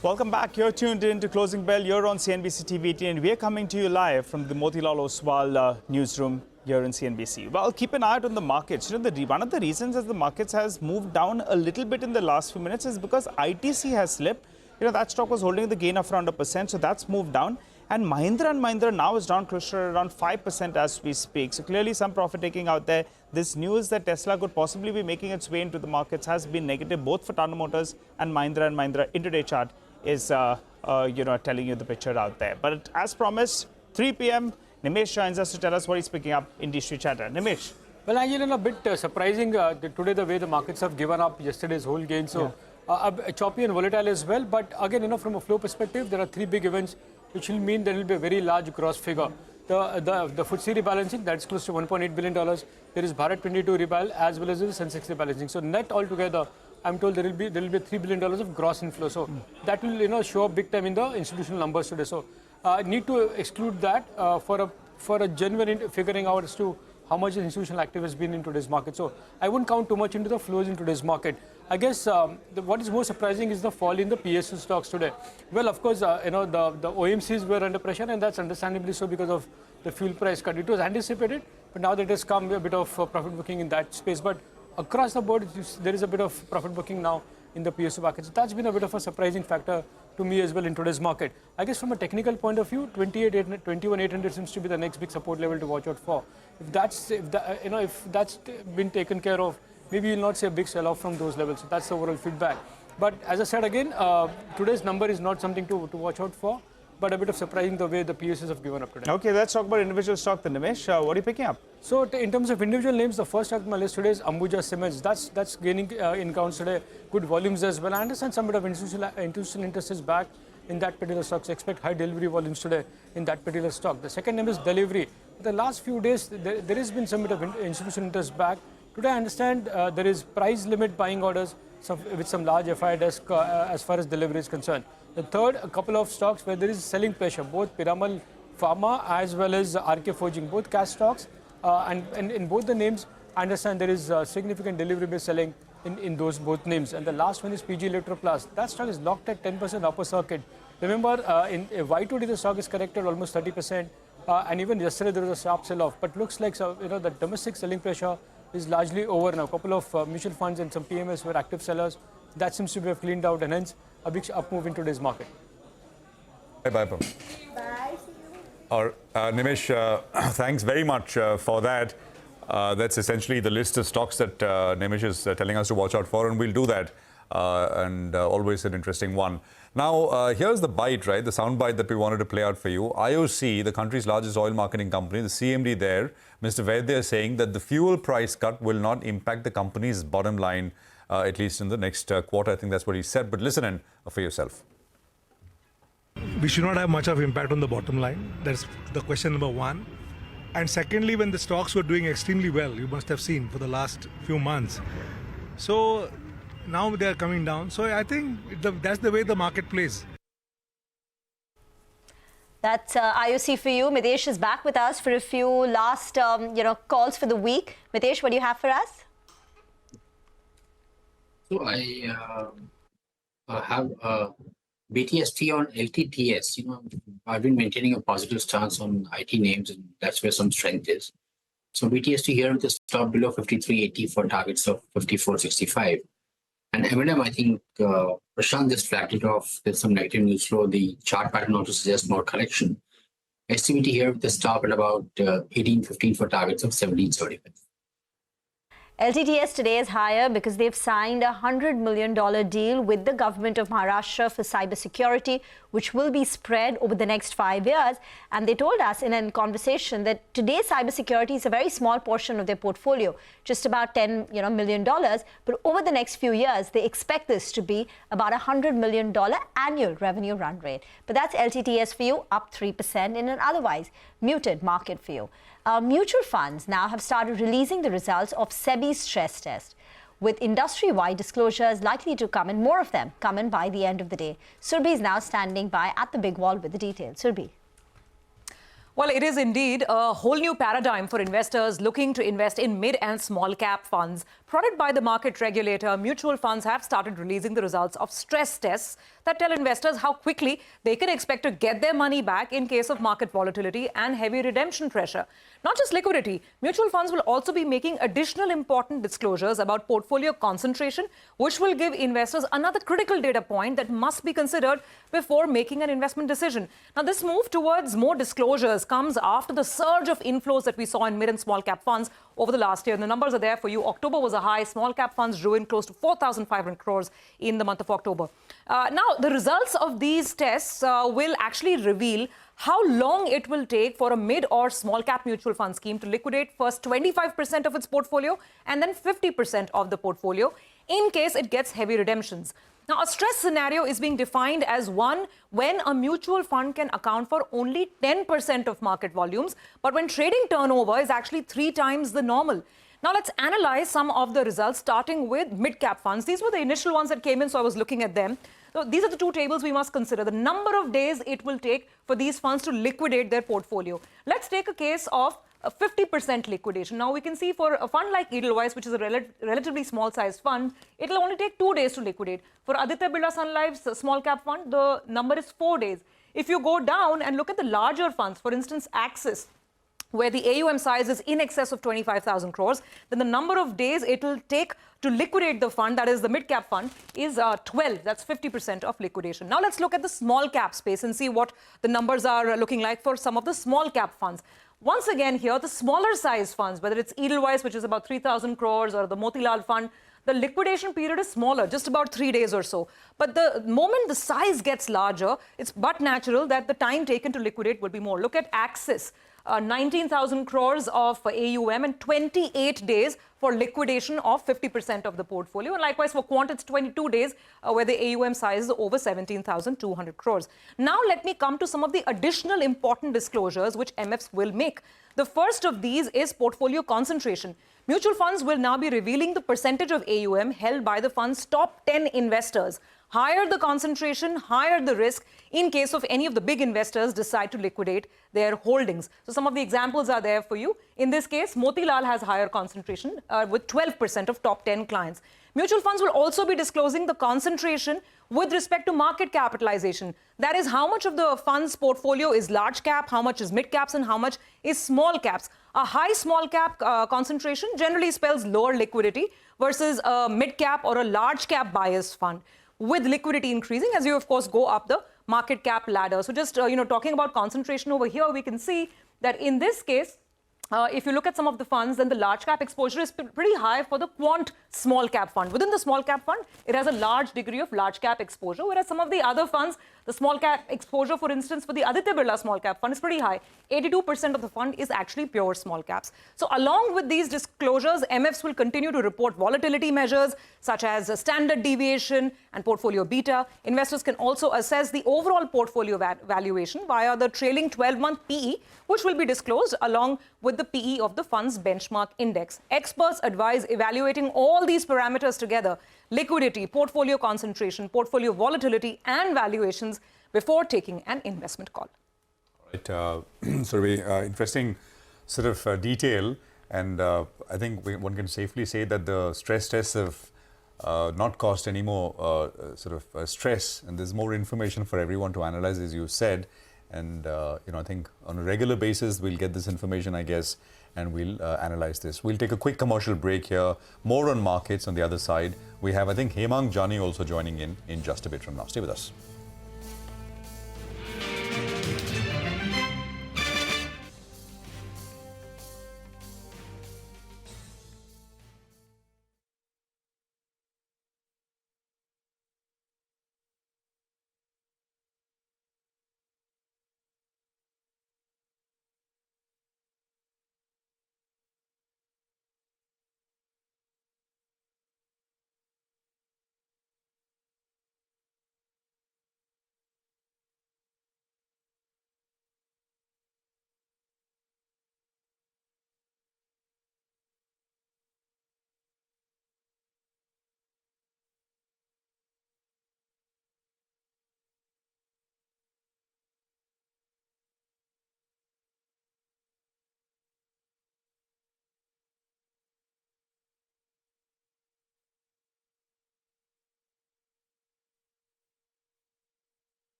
S11: Welcome back. You're tuned in to Closing Bell. You're on CNBC-TV18 and we're coming to you live from the Motilal Oswal newsroom here in CNBC. Well, keep an eye out on the markets. You know, one of the reasons as the markets has moved down a little bit in the last few minutes is because ITC has slipped. You know, that stock was holding the gain of around 1%, so that's moved down. And Mahindra now is down closer to around 5% as we speak. So clearly some profit taking out there. This news that Tesla could possibly be making its way into the markets has been negative both for Tata Motors and Mahindra intraday chart is telling you the picture out there. But as promised, 3 p.m. Nimesh joins us to tell us what he's picking up in industry chatter. Nimesh.
S17: Well, Angel, a bit surprising today the way the markets have given up yesterday's whole gain. So choppy and volatile as well. But again, from a flow perspective, there are three big events which will mean there will be a very large gross figure. The FTSE rebalancing, that's close to $1.8 billion. There is Bharat 22 rebal as well as the sensex rebalancing. So net altogether, I'm told there will be $3 billion of gross inflow. So that will show up big time in the institutional numbers today. So need to exclude that for a genuine figuring out as to how much the institutional active has been in today's market. So I wouldn't count too much into the flows in today's market. I guess what is more surprising is the fall in the PSU stocks today. Well, of course, the OMCs were under pressure, and that's understandably so because of the fuel price cut. It was anticipated, but now there has come a bit of profit booking in that space. But across the board, there is a bit of profit booking now in the PSU market. So that's been a bit of a surprising factor to me as well in today's market. I guess from a technical point of view, 21,800 seems to be the next big support level to watch out for. If that's been taken care of, maybe you'll not see a big sell-off from those levels. So that's the overall feedback. But as I said again, today's number is not something to watch out for, but a bit of surprising the way the PSUs have given up today.
S11: Okay, let's talk about individual stock then, Nimesh. What are you picking up?
S17: So in terms of individual names, the first stock on my list today is Ambuja Cements. That's gaining in counts today, good volumes as well. I understand some bit of institutional interest is back in that particular stock. So expect high delivery volumes today in that particular stock. The second name is Delivery. The last few days, there has been some bit of institutional interest back. Today, I understand there is price limit buying orders with some large FI desk as far as delivery is concerned. The third, a couple of stocks where there is selling pressure, both Piramal Pharma as well as RK Forging, both cash stocks. And in both the names, I understand there is significant delivery-based selling in those both names. And the last one is PG Electroplast. That stock is locked at 10% upper circuit. Remember, in Y2D, the stock is corrected almost 30%. And even yesterday, there was a sharp sell-off. But looks like the domestic selling pressure is largely over now. A couple of mutual funds and some PMS were active sellers. That seems to have cleaned out, and hence a big up move in today's market.
S2: Bye. Bye. Nimesh, thanks very much for that. That's essentially the list of stocks that Nimesh is telling us to watch out for, and we'll do that. And always an interesting one. Now, here's the bite, right? The sound bite that we wanted to play out for you. IOC, the country's largest oil marketing company, the CMD there, Mr. Vaidya, is saying that the fuel price cut will not impact the company's bottom line, at least in the next quarter. I think that's what he said. But listen in for yourself.
S18: We should not have much of impact on the bottom line. That's the question number one. And secondly, when the stocks were doing extremely well, you must have seen for the last few months. So now they are coming down. So I think that's the way the market plays.
S8: That's IOC for you. Mitesh is back with us for a few last calls for the week. Mitesh, what do you have for us?
S12: So I have BTST on LTTS. I've been maintaining a positive stance on IT names, and that's where some strength is. So BTST here with the stop below 53.80 for targets of 54.65. And M&M, I think Prashant just flagged it off. There's some negative news flow. The chart pattern also suggests more correction. STBT here with the stop at about 18.15 for targets of 17.75.
S8: LTTS today is higher because they've signed a $100 million deal with the government of Maharashtra for cybersecurity, which will be spread over the next 5 years. And they told us in a conversation that today cybersecurity is a very small portion of their portfolio, just about $10 million. But over the next few years, they expect this to be about $100 million annual revenue run rate. But that's LTTS for you, up 3% in an otherwise muted market for you. Mutual funds now have started releasing the results of SEBI's stress test, with industry-wide disclosures likely to come in, more of them come in by the end of the day. Surbhi is now standing by at the big wall with the details. Surbhi.
S7: Well, it is indeed a whole new paradigm for investors looking to invest in mid and small cap funds. Prodded by the market regulator, mutual funds have started releasing the results of stress tests that tell investors how quickly they can expect to get their money back in case of market volatility and heavy redemption pressure. Not just liquidity, mutual funds will also be making additional important disclosures about portfolio concentration, which will give investors another critical data point that must be considered before making an investment decision. Now, this move towards more disclosures comes after the surge of inflows that we saw in mid and small cap funds over the last year. And the numbers are there for you. October was a high. Small cap funds drew in close to 4,500 crores in the month of October. Now, the results of these tests will actually reveal how long it will take for a mid or small cap mutual fund scheme to liquidate first 25% of its portfolio and then 50% of the portfolio in case it gets heavy redemptions. Now, a stress scenario is being defined as one when a mutual fund can account for only 10% of market volumes, but when trading turnover is actually 3 times the normal. Now, let's analyze some of the results, starting with mid-cap funds. These were the initial ones that came in, so I was looking at them. So these are the 2 tables we must consider. The number of days it will take for these funds to liquidate their portfolio. Let's take a case of a 50% liquidation. Now, we can see for a fund like Edelweiss, which is a relatively small-sized fund, it will only take 2 days to liquidate. For Aditya Birla Sun Life's small-cap fund, the number is 4 days. If you go down and look at the larger funds, for instance, Axis, where the AUM size is in excess of 25,000 crores, then the number of days it will take to liquidate the fund, that is the mid-cap fund, is 12. That's 50% of liquidation. Now, let's look at the small-cap space and see what the numbers are looking like for some of the small-cap funds. Once again here, the smaller size funds, whether it's Edelweiss, which is about 3,000 crores, or the Motilal fund, the liquidation period is smaller, just about 3 days or so. But the moment the size gets larger, it's but natural that the time taken to liquidate will be more. Look at Axis. 19,000 crores of AUM and 28 days for liquidation of 50% of the portfolio. And likewise for Quant, it's 22 days where the AUM size is over 17,200 crores. Now let me come to some of the additional important disclosures which MFs will make. The first of these is portfolio concentration. Mutual funds will now be revealing the percentage of AUM held by the fund's top 10 investors. Higher the concentration, higher the risk in case of any of the big investors decide to liquidate their holdings. So some of the examples are there for you. In this case, Motilal has higher concentration with 12% of top 10 clients. Mutual funds will also be disclosing the concentration with respect to market capitalization. That is how much of the fund's portfolio is large cap, how much is mid caps, and how much is small caps. A high small cap concentration generally spells lower liquidity versus a mid cap or a large cap bias fund, with liquidity increasing as you, of course, go up the market cap ladder. So just, talking about concentration over here, we can see that in this case, if you look at some of the funds, then the large cap exposure is pretty high for the Quant small cap fund. Within the small cap fund, it has a large degree of large cap exposure, whereas some of the other funds, the small cap exposure, for instance, for the Aditya Birla small cap fund is pretty high. 82% of the fund is actually pure small caps. So along with these disclosures, MFs will continue to report volatility measures such as standard deviation and portfolio beta. Investors can also assess the overall portfolio valuation via the trailing 12-month PE, which will be disclosed along with the PE of the fund's benchmark index. Experts advise evaluating all these parameters together: liquidity, portfolio concentration, portfolio volatility, and valuations before taking an investment call.
S2: Right. So very interesting sort of detail, and I think one can safely say that the stress tests have not caused any more stress, and there's more information for everyone to analyze, as you said. And I think on a regular basis we'll get this information, I guess, and we'll analyze this. We'll take a quick commercial break here. More on markets on the other side. We have, I think, Hemang Jani also joining in just a bit from now. Stay with us.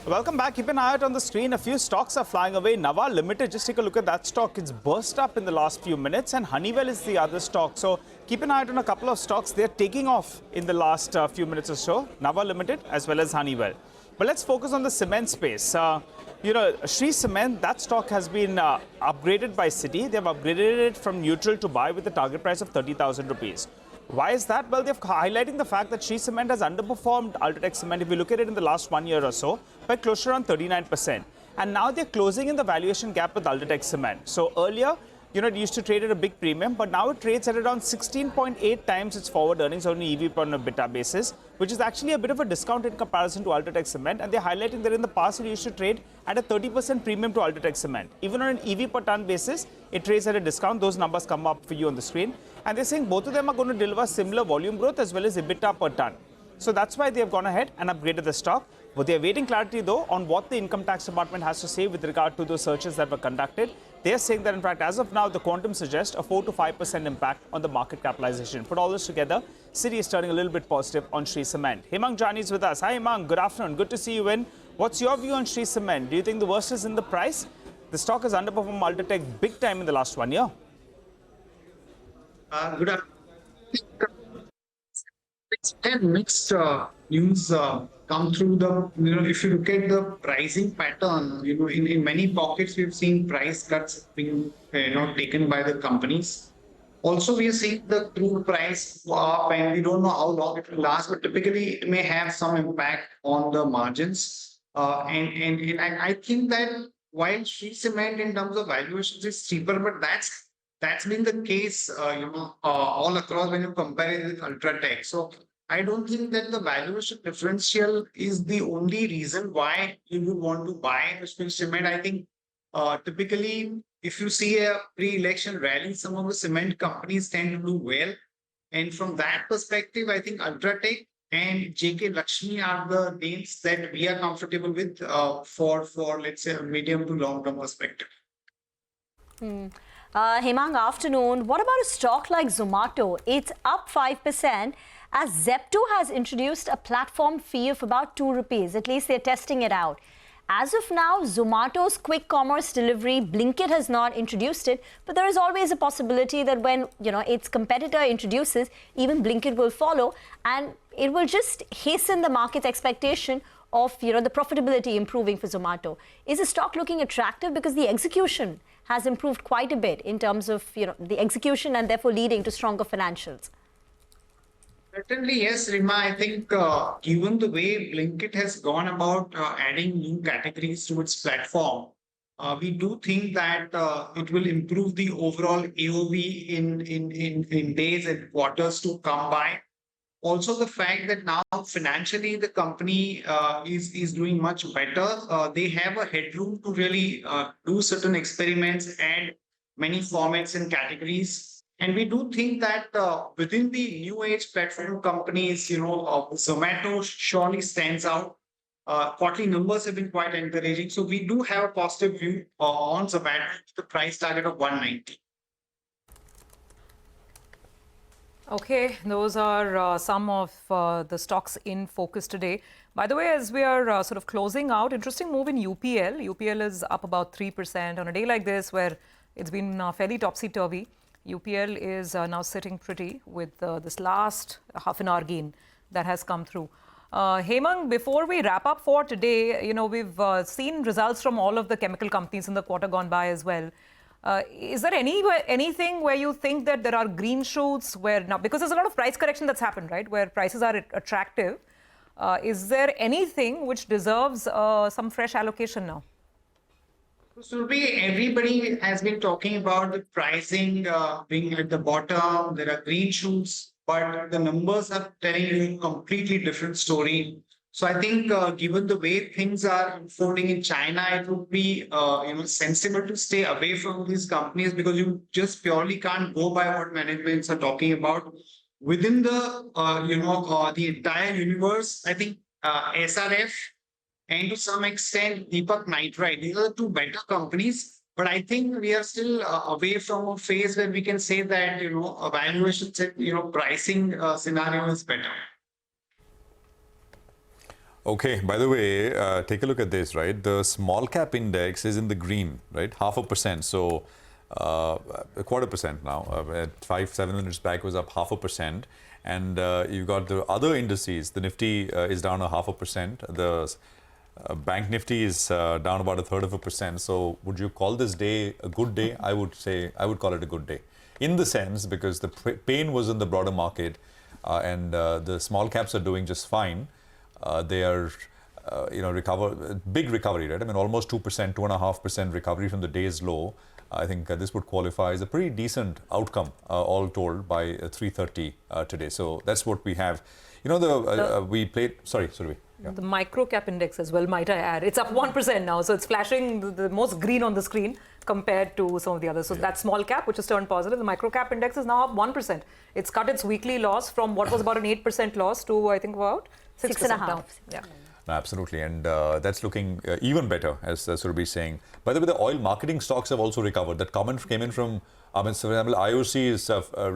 S11: Welcome back. Keep an eye out on the screen. A few stocks are flying away. Nava Limited, just take a look at that stock. It's burst up in the last few minutes, and Honeywell is the other stock. So keep an eye out on a couple of stocks. They're taking off in the last few minutes or so. Nava Limited as well as Honeywell. But let's focus on the cement space. Shree Cement, that stock has been upgraded by Citi. They've upgraded it from neutral to buy with a target price of 30,000 rupees. Why is that? Well, they're highlighting the fact that Shree Cement has underperformed UltraTech Cement, if you look at it in the last 1 year or so, by close to around 39%. And now they're closing in the valuation gap with UltraTech Cement. So earlier, it used to trade at a big premium, but now it trades at around 16.8 times its forward earnings on an EV per EBITDA basis, which is actually a bit of a discount in comparison to UltraTech Cement. And they're highlighting that in the past, it used to trade at a 30% premium to UltraTech Cement. Even on an EV per ton basis, it trades at a discount. Those numbers come up for you on the screen. And they're saying both of them are going to deliver similar volume growth as well as EBITDA per ton. So that's why they have gone ahead and upgraded the stock. But they're waiting clarity, though, on what the income tax department has to say with regard to those searches that were conducted. They're saying that, in fact, as of now, the quantum suggests a 4 to 5% impact on the market capitalization. Put all this together, Citi is turning a little bit positive on Shree Cement. Hemang Jani is with us. Hi, Hemang. Good afternoon. Good to see you in. What's your view on Shree Cement? Do you think the worst is in the price? The stock has underperformed UltraTech big time in the last 1 year.
S19: Good afternoon. It's mixed news come through the, if you look at the pricing pattern, in many pockets, we've seen price cuts being, taken by the companies. Also, we are seeing the crude price go up, and we don't know how long it will last, but typically it may have some impact on the margins. And I think that while Shree Cement in terms of valuations is cheaper, but that's been the case, all across when you compare it with UltraTech. So I don't think that the valuation differential is the only reason why you would want to buy Shree Cement. I think typically, if you see a pre-election rally, some of the cement companies tend to do well. And from that perspective, I think UltraTech and JK Lakshmi are the names that we are comfortable with for let's say, a medium to long-term perspective.
S8: Hemang, afternoon. What about a stock like Zomato? It's up 5% as Zepto has introduced a platform fee of about 2 rupees. At least they're testing it out. As of now, Zomato's quick commerce delivery, Blinkit has not introduced it, but there is always a possibility that when its competitor introduces, even Blinkit will follow, and it will just hasten the market's expectation of the profitability improving for Zomato. Is the stock looking attractive because the execution has improved quite a bit in terms of the execution and therefore leading to stronger financials?
S19: Certainly, yes, Rima. I think given the way Blinkit has gone about adding new categories to its platform, we do think that it will improve the overall AOV in days and quarters to come by. Also, the fact that now financially the company is doing much better. They have a headroom to really do certain experiments and many formats and categories. And we do think that within the new age platform companies, Zomato surely stands out. Quarterly numbers have been quite encouraging. So we do have a positive view on Zomato, the price target of 190.
S7: Okay, those are some of the stocks in focus today. By the way, as we are sort of closing out, interesting move in UPL. UPL is up about 3% on a day like this where it's been fairly topsy-turvy. UPL is now sitting pretty with this last half an hour gain that has come through. Hemang, before we wrap up for today, we've seen results from all of the chemical companies in the quarter gone by as well. Is there anything where you think that there are green shoots where now, because there's a lot of price correction that's happened, right, where prices are attractive, is there anything which deserves some fresh allocation now?
S19: Surabhi, everybody has been talking about the pricing being at the bottom. There are green shoots, but the numbers are telling you a completely different story. So I think given the way things are unfolding in China, it would be sensible to stay away from these companies because you just purely can't go by what managements are talking about. Within the the entire universe, I think SRF and to some extent Deepak Nitrite, these are the two better companies. But I think we are still away from a phase where we can say that valuations and pricing scenario is better.
S2: Okay, by the way, take a look at this, right? The small cap index is in the green, right? 0.5%. So, 0.25% now. At 5-7 minutes back, was up 0.5%. And you've got the other indices. The Nifty is down 0.5%. The Bank Nifty is down about 1/3%. So, would you call this day a good day? I would say, I would call it a good day. In the sense, because the pain was in the broader market and the small caps are doing just fine. They are, big recovery, right? I mean, almost 2%, 2.5% recovery from the day's low. I think this would qualify as a pretty decent outcome, all told, by 3:30 today. So that's what we have. You know, we played. Sorry. Yeah.
S7: The micro cap index as well, might I add. It's up 1% now, so it's flashing the most green on the screen compared to some of the others. So that small cap, which has turned positive, the micro cap index is now up 1%. It's cut its weekly loss from what was about an 8% loss to, I think, about 6.5% down. Yeah.
S2: Absolutely, and that's looking even better, as Surabhi is saying. By the way, the oil marketing stocks have also recovered. That comment came in from, for example, IOC is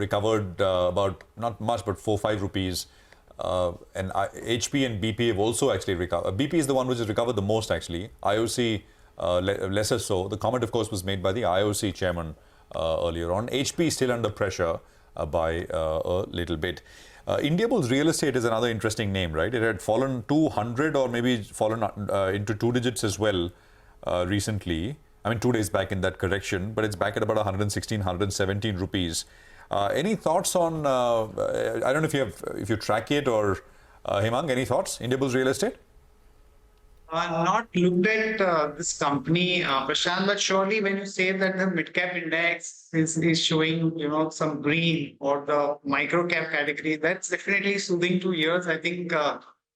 S2: recovered about, not much, but 4-5 rupees. And HP and BP have also actually recovered. BP is the one which has recovered the most, actually. IOC, lesser so. The comment, of course, was made by the IOC chairman earlier on. HP is still under pressure by a little bit. Indiabulls Real Estate is another interesting name, right? It had fallen 200 or maybe fallen into 2 digits as well recently. I mean, 2 days back in that correction, but it's back at about 116, 117 rupees. Any thoughts on, I don't know if you track it or, Hemang, any thoughts? Indiabulls Real Estate?
S19: Not looked at this company, Prashant, but surely when you say that the mid-cap index is showing, some green, or the micro-cap category, that's definitely soothing to ears. I think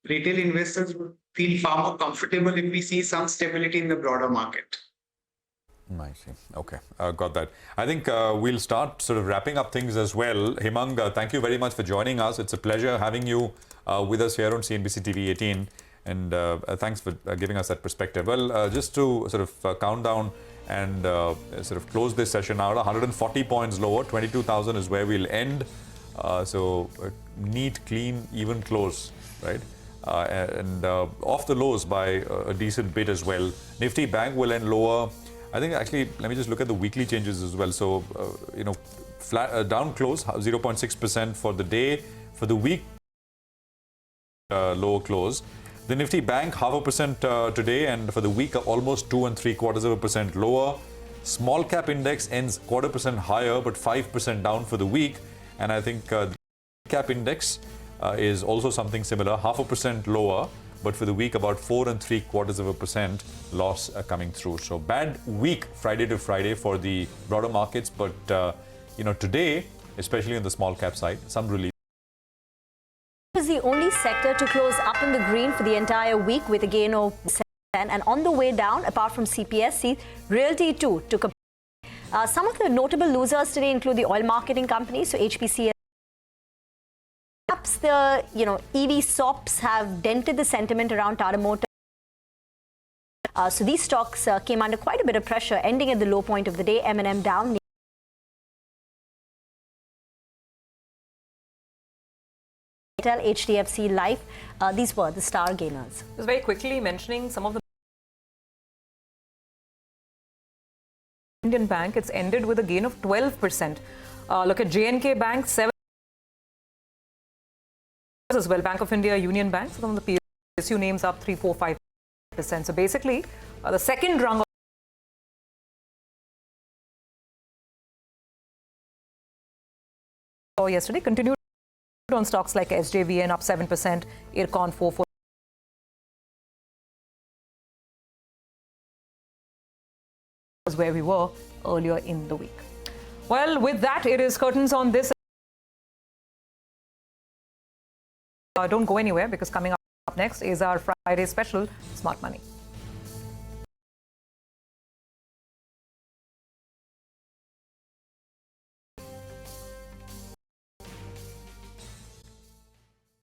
S19: retail investors would feel far more comfortable if we see some stability in the broader market.
S2: I see. Okay, got that. I think we'll start sort of wrapping up things as well. Hemang, thank you very much for joining us. It's a pleasure having you with us here on CNBC TV18. And thanks for giving us that perspective. Well, just to sort of count down and sort of close this session out, 140 points lower, 22,000 is where we'll end. So neat, clean, even close, right? And off the lows by a decent bit as well. Nifty Bank will end lower. I think actually, let me just look at the weekly changes as well. So, flat down close, 0.6% for the day. For the week, lower close. The Nifty Bank, 0.5% today, and for the week, almost 2.75% lower. Small cap index ends 0.25% higher, but 5% down for the week. And I think the cap index is also something similar, 0.5% lower, but for the week, about 4.75% loss coming through. So bad week, Friday to Friday for the broader markets, but today, especially on the small cap side, some relief.
S8: Was the only sector to close up in the green for the entire week with a gain of 7%. And on the way down, apart from CPSC, Realty too took a. Some of the notable losers today include the oil marketing companies, so HPC. Perhaps the EV SOPs have dented the sentiment around Tata Motors. So these stocks came under quite a bit of pressure, ending at the low point of the day. M&M down. HDFC Life, these were the star gainers.
S7: Just very quickly mentioning some of the Indian Bank, it's ended with a gain of 12%. Look at JNK Bank, 7% as well. Bank of India, Union Bank, some of the PSU names up 3, 4, 5%. So basically, the second rung of yesterday continued on stocks like SJVN up 7%, Ircon 4%. Was where we were earlier in the week. Well, with that, it is curtains on this. Don't go anywhere, because coming up next is our Friday special, Smart Money.